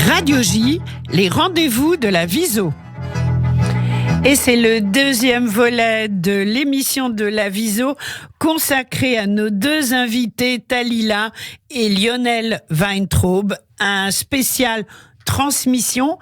Radio J, les rendez-vous de la Viso. Et c'est le deuxième volet de l'émission de la Viso consacré à nos deux invités, Talila et Lionel Weintraub, un spécial transmission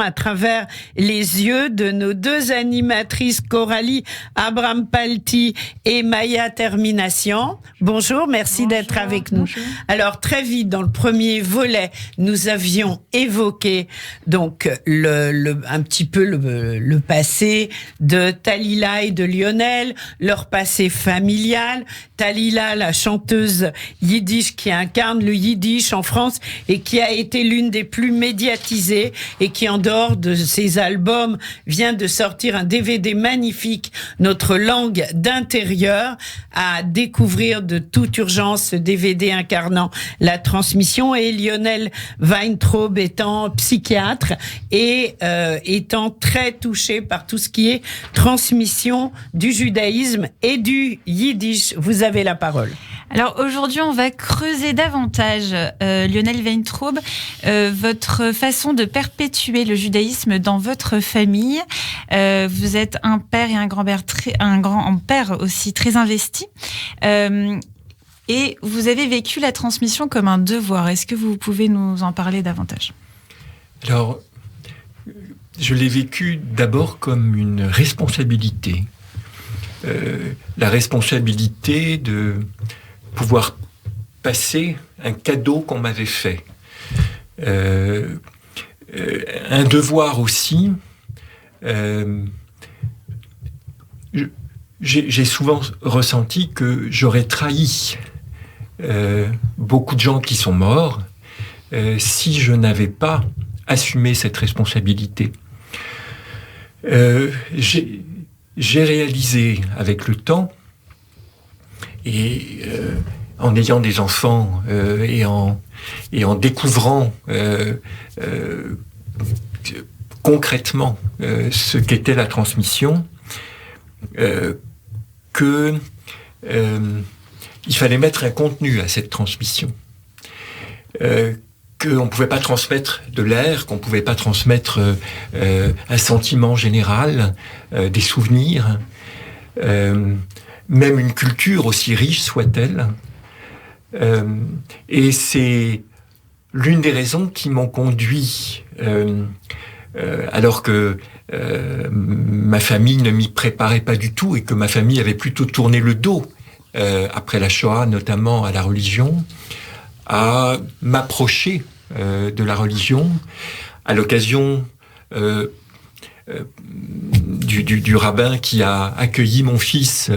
à travers les yeux de nos deux animatrices Coralie Abram-Palti et Maya Termination. Bonjour, merci d'être avec nous. Bonjour. Alors très vite, dans le premier volet, nous avions évoqué donc un petit peu le passé de Talila et de Lionel, leur passé familial. Talila, la chanteuse yiddish qui incarne le yiddish en France et qui a été l'une des plus médiatisées et qui, en dehors de ses albums, vient de sortir un DVD magnifique, Notre langue d'intérieur, à découvrir de toute urgence, ce DVD incarnant la transmission. Et Lionel Weintraub étant psychiatre et étant très touché par tout ce qui est transmission du judaïsme et du yiddish. Vous avez la parole. Alors aujourd'hui, on va creuser davantage, Lionel Weintraub, votre façon de perpétuer le judaïsme dans votre famille. Vous êtes un père et un grand-père aussi très investi. Et vous avez vécu la transmission comme un devoir. Est-ce que vous pouvez nous en parler davantage ? Alors, je l'ai vécu d'abord comme une responsabilité. La responsabilité de pouvoir passer un cadeau qu'on m'avait fait. Un devoir aussi. J'ai souvent ressenti que j'aurais trahi beaucoup de gens qui sont morts si je n'avais pas assumé cette responsabilité. J'ai réalisé avec le temps, et en ayant des enfants et en découvrant concrètement ce qu'était la transmission, qu'il fallait mettre un contenu à cette transmission. Qu'on ne pouvait pas transmettre de l'air, qu'on ne pouvait pas transmettre un sentiment général, des souvenirs, même une culture aussi riche soit-elle. Et c'est l'une des raisons qui m'ont conduit, alors que ma famille ne m'y préparait pas du tout et que ma famille avait plutôt tourné le dos, après la Shoah, notamment à la religion, à m'approcher de la religion, à l'occasion du rabbin qui a accueilli mon fils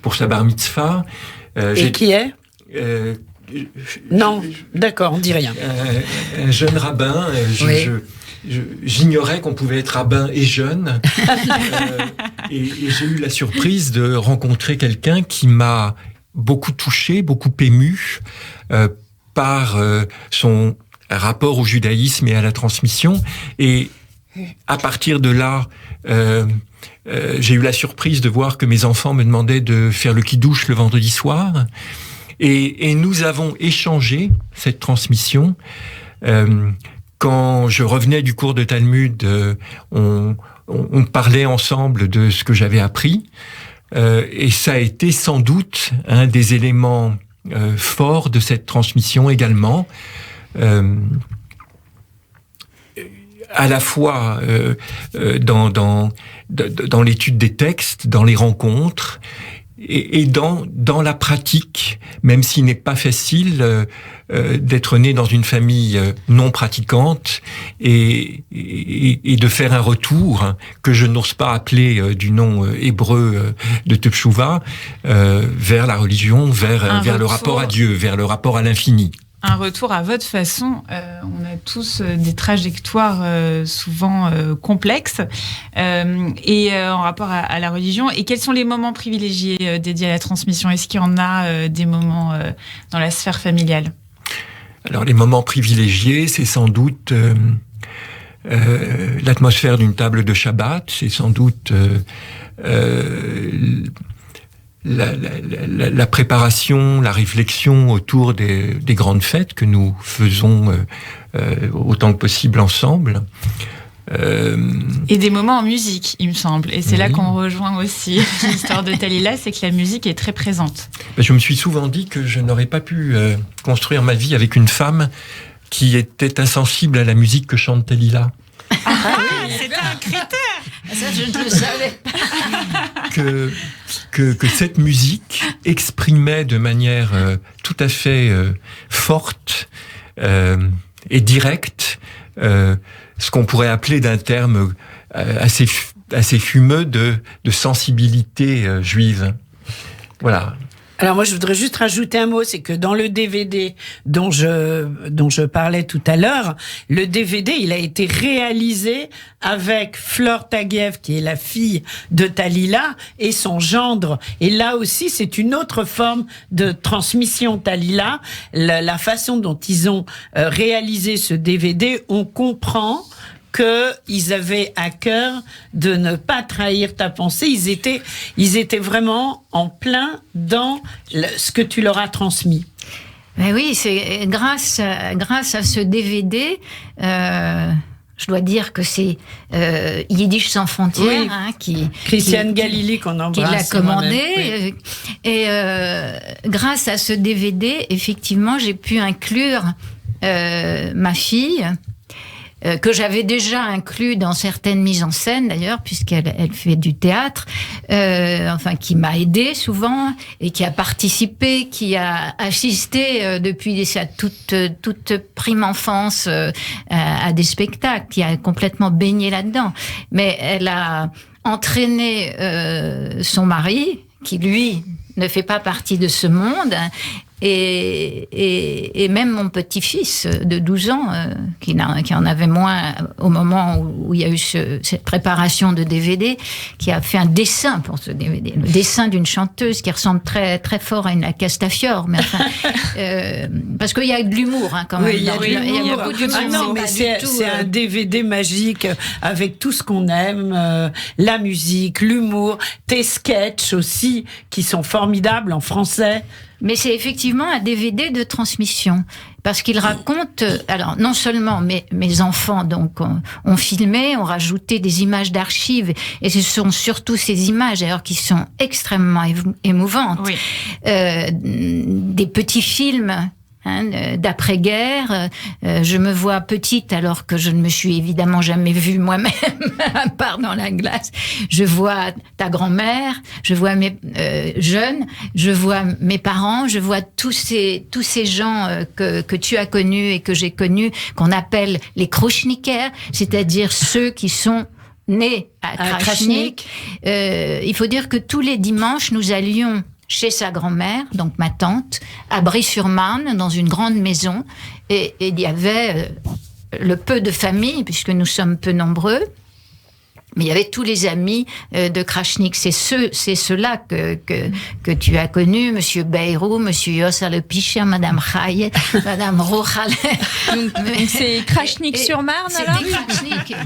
pour sa bar mitzvah. Et qui est non, d'accord, on dit rien. Un jeune rabbin, oui. J'ignorais qu'on pouvait être rabbin et jeune. Et j'ai eu la surprise de rencontrer quelqu'un qui m'a beaucoup touché, beaucoup ému par son rapport au judaïsme et à la transmission. Et à partir de là, j'ai eu la surprise de voir que mes enfants me demandaient de faire le kidouche le vendredi soir. Et nous avons échangé cette transmission. Quand je revenais du cours de Talmud, on parlait ensemble de ce que j'avais appris. Et ça a été sans doute un des éléments forts de cette transmission également. À la fois dans l'étude des textes, dans les rencontres, et dans la pratique, même s'il n'est pas facile d'être né dans une famille non pratiquante et de faire un retour que je n'ose pas appeler du nom hébreu de Teshuvah vers la religion, vers le rapport à Dieu, vers le rapport à l'infini. Un retour à votre façon. On a tous des trajectoires souvent complexes et en rapport à la religion. Et quels sont les moments privilégiés dédiés à la transmission ? Est-ce qu'il y en a des moments dans la sphère familiale ? Alors, les moments privilégiés, c'est sans doute l'atmosphère d'une table de Shabbat, c'est sans doute la préparation, la réflexion autour des grandes fêtes que nous faisons autant que possible ensemble. Et des moments en musique, il me semble. Et c'est là qu'on rejoint aussi l'histoire de Talila, c'est que la musique est très présente. Je me suis souvent dit que je n'aurais pas pu construire ma vie avec une femme qui était insensible à la musique que chante Talila. C'était un critère. Ça, je ne le savais pas. Que cette musique exprimait de manière tout à fait forte et directe ce qu'on pourrait appeler d'un terme assez fumeux de sensibilité juive. Voilà. Alors moi, je voudrais juste rajouter un mot, c'est que dans le DVD dont je parlais tout à l'heure, le DVD, il a été réalisé avec Flore Taguieff, qui est la fille de Talila, et son gendre. Et là aussi, c'est une autre forme de transmission Talila. La façon dont ils ont réalisé ce DVD, on comprend qu'ils avaient à cœur de ne pas trahir ta pensée. Ils étaient vraiment en plein dans ce que tu leur as transmis. Mais oui, c'est grâce à ce DVD. Je dois dire que c'est Yiddish sans frontières, oui. Christiane Galili qu'on embrasse, qui l'a commandé. Oui. Et grâce à ce DVD, effectivement, j'ai pu inclure ma fille, que j'avais déjà inclus dans certaines mises en scène d'ailleurs, puisqu'elle fait du théâtre, qui m'a aidée souvent et qui a participé, qui a assisté depuis sa toute prime enfance à des spectacles, qui a complètement baigné là-dedans. Mais elle a entraîné son mari, qui lui ne fait pas partie de ce monde. Et même mon petit-fils de 12 ans, qui en avait moins au moment où il y a eu cette préparation de DVD, qui a fait un dessin pour ce DVD. Le dessin d'une chanteuse qui ressemble très, très fort à une Castafiore. Mais enfin, parce qu'il y a de l'humour quand même. Oui, il y a beaucoup d'humour. Ah non, mais c'est un DVD magique avec tout ce qu'on aime, la musique, l'humour, tes sketchs aussi, qui sont formidables en français. Mais c'est effectivement un DVD de transmission, parce qu'il raconte. Alors non seulement mes enfants donc ont filmé, ont rajouté des images d'archives, et ce sont surtout ces images d'ailleurs qui sont extrêmement émouvantes. Oui. Des petits films. D'après-guerre, je me vois petite alors que je ne me suis évidemment jamais vue moi-même, à part dans la glace. Je vois ta grand-mère, je vois mes jeunes, je vois mes parents, je vois tous ces gens que tu as connus et que j'ai connus, qu'on appelle les Krushnikers, c'est-à-dire ceux qui sont nés à Krachnik. Il faut dire que tous les dimanches, nous allions chez sa grand-mère, donc ma tante, à Brie-sur-Marne, dans une grande maison. Et il y avait le peu de famille, puisque nous sommes peu nombreux. Mais il y avait tous les amis de Krachnik. C'est ceux-là que tu as connus, Monsieur Beyrou, Monsieur Yossar Le Picher, Madame Chaye, Madame Rochal. Donc c'est Krachnik-sur-Marne, alors?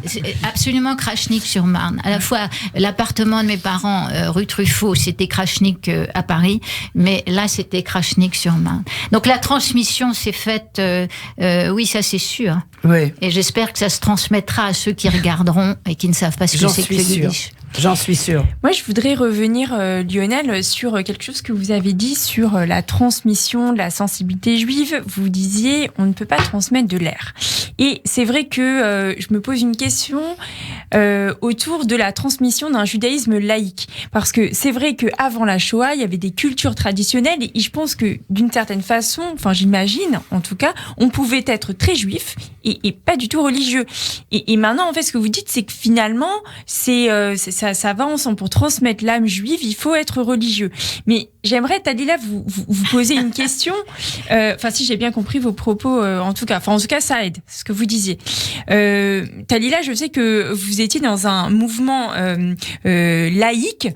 C'est absolument Krachnik-sur-Marne. À la fois, l'appartement de mes parents, rue Truffaut, c'était Krachnik à Paris, mais là, c'était Krachnik-sur-Marne. Donc la transmission s'est faite, oui, ça c'est sûr. Oui. Et j'espère que ça se transmettra à ceux qui regarderont et qui ne savent pas ce que c'est que le Yiddish. J'en suis sûre. Moi, je voudrais revenir, Lionel, sur quelque chose que vous avez dit sur la transmission de la sensibilité juive. Vous disiez, on ne peut pas transmettre de l'air. Et c'est vrai que je me pose une question autour de la transmission d'un judaïsme laïque. Parce que c'est vrai qu'avant la Shoah, il y avait des cultures traditionnelles et je pense que d'une certaine façon, enfin j'imagine en tout cas, on pouvait être très juif et pas du tout religieux. Et maintenant, en fait, ce que vous dites, c'est que finalement, ça va ensemble. Pour transmettre l'âme juive, il faut être religieux. Mais j'aimerais, Talila, vous poser une question. Enfin, si j'ai bien compris vos propos, en tout cas, ça aide, ce que vous disiez. Talila, je sais que vous étiez dans un mouvement laïque,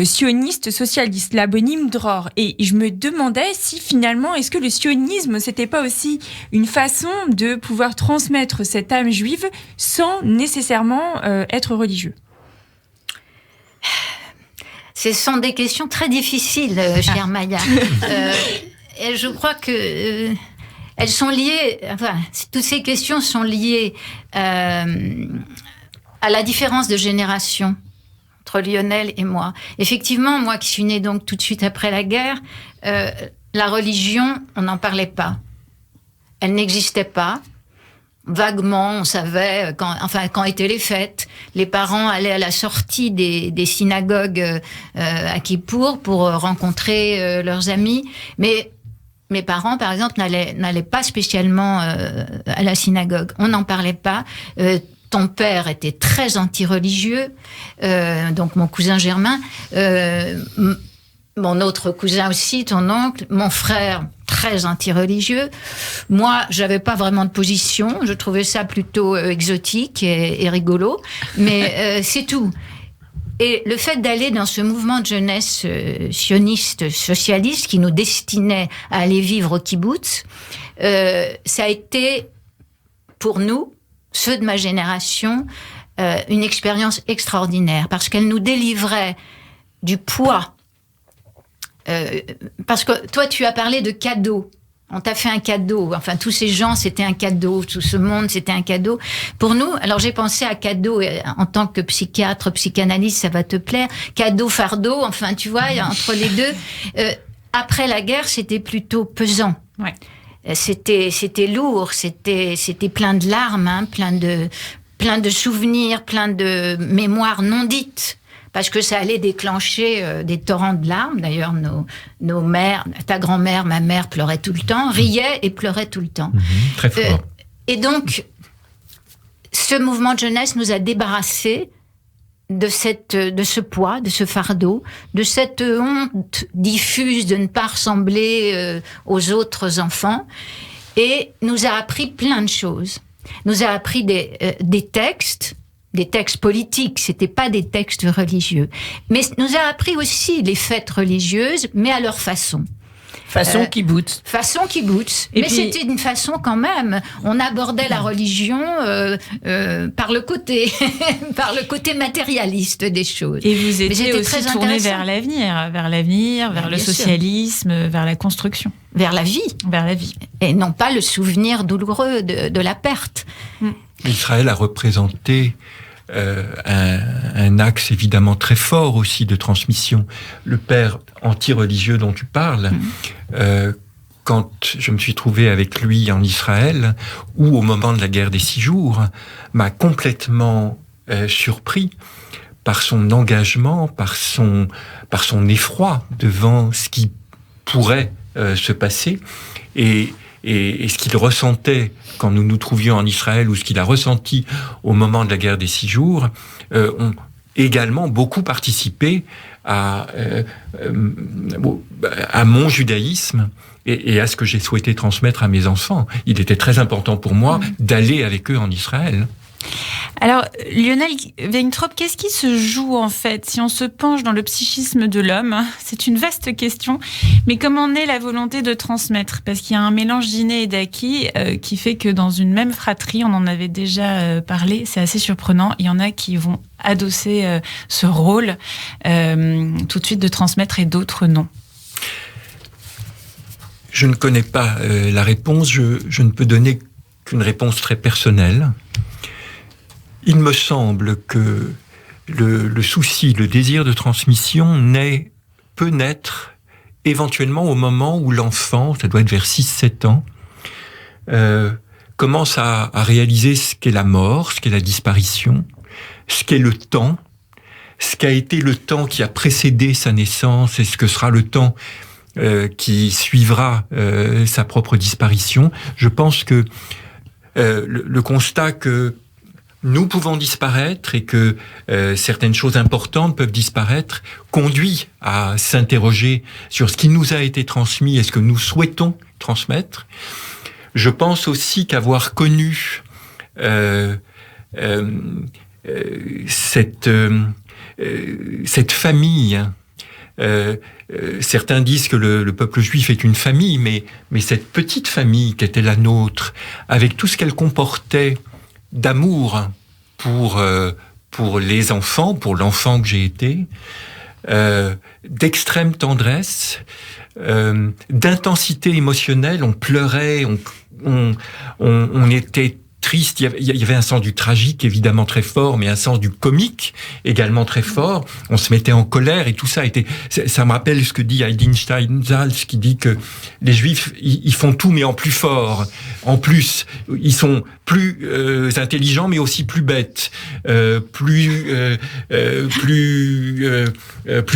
sioniste, socialiste, l'abonyme Dror. Et je me demandais si finalement, est-ce que le sionisme, c'était pas aussi une façon de pouvoir transmettre cette âme juive sans nécessairement être religieux? Ce sont des questions très difficiles, chère Maya. Et je crois que elles sont liées. Enfin, toutes ces questions sont liées à la différence de génération entre Lionel et moi. Effectivement, moi qui suis née donc tout de suite après la guerre, la religion, on n'en parlait pas. Elle n'existait pas. Vaguement, on savait quand étaient les fêtes. Les parents allaient à la sortie des synagogues à Kippour pour rencontrer leurs amis. Mais mes parents, par exemple, n'allaient pas spécialement à la synagogue. On n'en parlait pas. Ton père était très anti-religieux, donc mon cousin Germain, mon autre cousin aussi, ton oncle, mon frère, très anti-religieux. Moi, j'avais pas vraiment de position, je trouvais ça plutôt exotique et rigolo, mais c'est tout. Et le fait d'aller dans ce mouvement de jeunesse sioniste, socialiste, qui nous destinait à aller vivre au kibbutz, ça a été, pour nous, ceux de ma génération, une expérience extraordinaire, parce qu'elle nous délivrait du poids. Parce que toi, tu as parlé de cadeaux. On t'a fait un cadeau. Enfin, tous ces gens, c'était un cadeau. Tout ce monde, c'était un cadeau. Pour nous, alors j'ai pensé à cadeau en tant que psychiatre, psychanalyste, ça va te plaire. Cadeau, fardeau, enfin, tu vois, entre les deux. Après la guerre, c'était plutôt pesant. Ouais. C'était lourd, c'était plein de larmes, hein, plein de souvenirs, plein de mémoires non dites. Parce que ça allait déclencher des torrents de larmes. D'ailleurs, nos mères, ta grand-mère, ma mère pleurait tout le temps, riait et pleurait tout le temps. Très fort. Et donc, ce mouvement de jeunesse nous a débarrassés de ce poids, de ce fardeau, de cette honte diffuse de ne pas ressembler aux autres enfants, et nous a appris plein de choses. Nous a appris des textes politiques, c'était pas des textes religieux, mais nous a appris aussi les fêtes religieuses, mais à leur façon. Façon kibbutz. Façon kibbutz. Mais puis, c'était une façon quand même. On abordait la religion par le côté matérialiste des choses. Et vous étiez aussi tourné vers l'avenir, vers le socialisme, vers la construction. Vers la vie. Vers la vie. Et non pas le souvenir douloureux de la perte. Israël a représenté un axe évidemment très fort aussi de transmission. Le père anti-religieux dont tu parles, quand je me suis trouvé avec lui en Israël, ou au moment de la guerre des 6 jours, m'a complètement surpris par son engagement, par son effroi devant ce qui pourrait se passer, et ce qu'il ressentait quand nous nous trouvions en Israël, ou ce qu'il a ressenti au moment de la guerre des 6 jours, ont également beaucoup participé à mon judaïsme et à ce que j'ai souhaité transmettre à mes enfants. Il était très important pour moi d'aller avec eux en Israël. Alors, Lionel Weintraub, qu'est-ce qui se joue en fait si on se penche dans le psychisme de l'homme? C'est une vaste question, mais comment naît la volonté de transmettre? Parce qu'il y a un mélange d'inné et d'acquis qui fait que dans une même fratrie, on en avait déjà parlé, c'est assez surprenant, il y en a qui vont adosser ce rôle tout de suite de transmettre et d'autres non. Je ne connais pas la réponse, je ne peux donner qu'une réponse très personnelle. Il me semble que le souci, le désir de transmission peut naître éventuellement au moment où l'enfant, ça doit être vers 6-7 ans, commence à réaliser ce qu'est la mort, ce qu'est la disparition, ce qu'est le temps, ce qu'a été le temps qui a précédé sa naissance et ce que sera le temps qui suivra sa propre disparition. Je pense que le constat que nous pouvons disparaître et que certaines choses importantes peuvent disparaître conduit à s'interroger sur ce qui nous a été transmis et ce que nous souhaitons transmettre. Je pense aussi qu'avoir connu cette famille, certains disent que le peuple juif est une famille, mais cette petite famille qui était la nôtre, avec tout ce qu'elle comportait d'amour pour les enfants, pour l'enfant que j'ai été, d'extrême tendresse, d'intensité émotionnelle. On pleurait, on était triste. Il y avait un sens du tragique évidemment très fort, mais un sens du comique également très fort. On se mettait en colère et tout ça était. Ça me rappelle ce que dit Heidin Steinsalz, qui dit que les Juifs ils font tout mais en plus fort. En plus, ils sont plus intelligents mais aussi plus bêtes, plus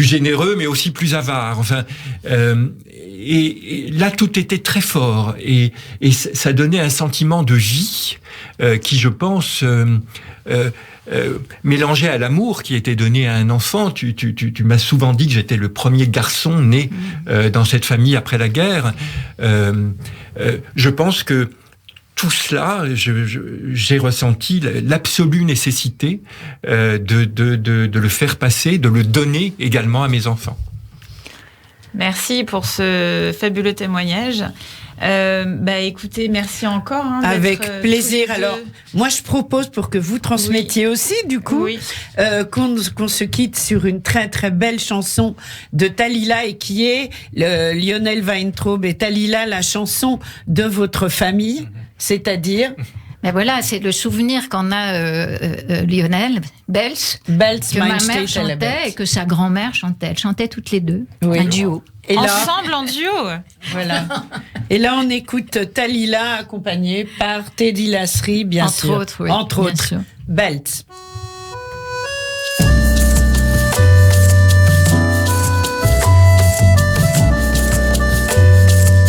généreux mais aussi plus avares. Enfin. Et là, tout était très fort et ça donnait un sentiment de vie qui, je pense, mélangé à l'amour qui était donné à un enfant. Tu m'as souvent dit que j'étais le premier garçon né dans cette famille après la guerre. Je pense que tout cela, j'ai ressenti l'absolue nécessité de le faire passer, de le donner également à mes enfants. Merci pour ce fabuleux témoignage. Écoutez, merci encore. Avec plaisir. Alors, moi, je propose pour que vous transmettiez aussi, du coup, qu'on se quitte sur une très très belle chanson de Talila et qui est Lionel Weintraub et Talila, la chanson de votre famille, c'est-à-dire. Ben voilà, c'est le souvenir qu'en a Lionel Bels que ma mère chantait et que sa grand-mère chantait. Elles chantaient toutes les deux, un duo. Et là, ensemble en duo. Voilà. Et là, on écoute Talila accompagnée par Teddy Lasry, bien sûr. Entre autres, oui. Entre autres. Belts.